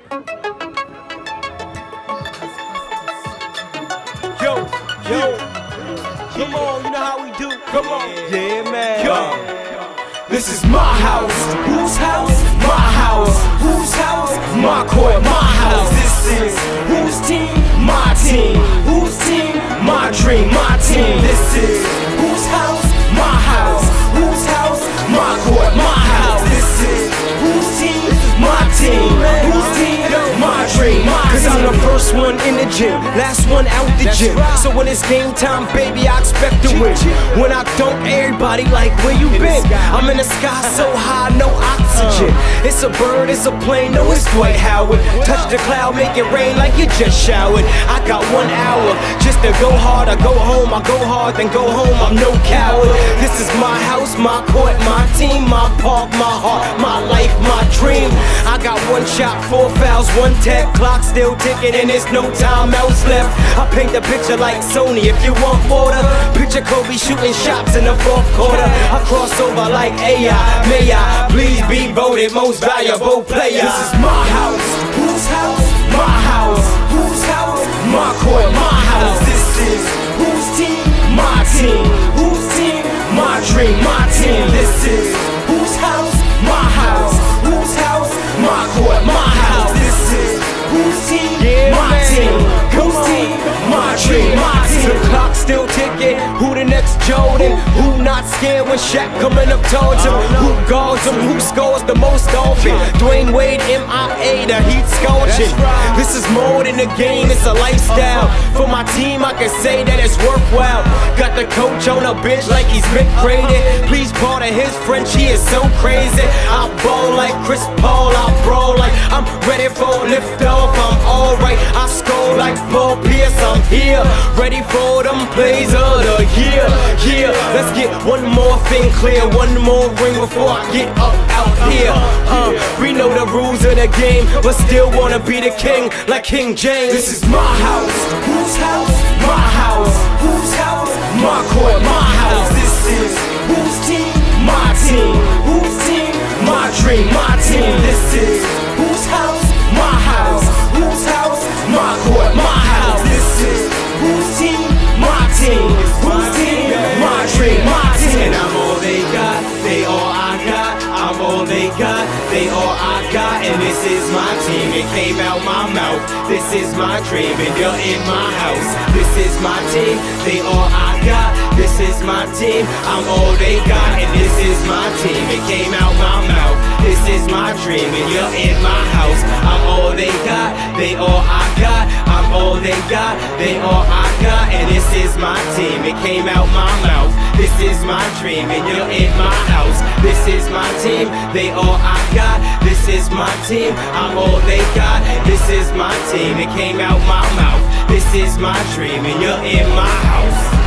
Yo, come on, you know how we do. Come on, yeah, man. Yo, this is my house. Whose house? My house. Whose house? My court, my house. This is whose team? My team. Whose team? My dream, my team. This is whose house? My house. Whose house? My court, my house. This is whose team? My team. Whose team? My dream, my team. Cause I'm the first one in the gym, last one out the gym. So when it's game time, baby, I expect to win. When I don't, everybody like, where you been? I'm in the sky so high, no oxygen. It's a bird, it's a plane, no, it's Dwight Howard. Touch the cloud, make it rain like you just showered. I got 1 hour just to go hard. I go home, I go hard, then go home. I'm no coward. This is my house, my court, my team, my park, my heart, my life, my dream. I got 1 shot, 4 fouls, 1 tech, clock still ticking, and there's no time else left. I paint the picture like Sony. If you want water, picture Kobe shooting shots in the 4th quarter. I cross over like AI. May I please be voted most valuable player? This is my house. Whose house? My house. Whose house? My court, my house. This is whose team? My team. Whose team? My dream, my team. This is whose house? My house. Whose house? My court, my house. This is whose team? My team. Whose team? My dream, my team. The clock still ticking. Who the next Jordan? Who not scared when Shaq coming up towards him? Who guards him? Who scores the most often? Dwayne Wade, MIA, the heat scorching. This is more than a game, it's a lifestyle. For my team, I can say that it's worthwhile. Got the coach on a bench like he's Mick Brady. Please pardon his French, he is so crazy. I ball like Chris Paul, I brawl like I'm ready for lift off. I'm alright, I score like Paul Pierce. I'm here, ready for them plays of the year. Yeah, let's get one more thing clear, one more ring before I get up out here. We know the rules of the game, but still wanna be the king like King James. This is my house. Whose house? My house. Whose house? My court, my house. This is whose team? My team. Whose team? My dream, my team. This is whose house? My house. Whose house? My court, my house. This is whose team? My team. Whose team? My dream, my team. And I'm all they got, they all I got. I'm all they got, they all I got. And this is my team, it came out my mouth. This is my dream, and you're in my house. This is my team, they all I got. This is my team, I'm all they got. And this is my team, it came out my mouth. This is my dream, and you're in my house. I'm all they got, they all I got. I'm all they got, they all I got. And this is my team, it came out my mouth. This is my dream, and you're in my house. This is my team, they all I got. This is my team, I'm all they got. This is my team, it came out my mouth. This is my dream, and you're in my house.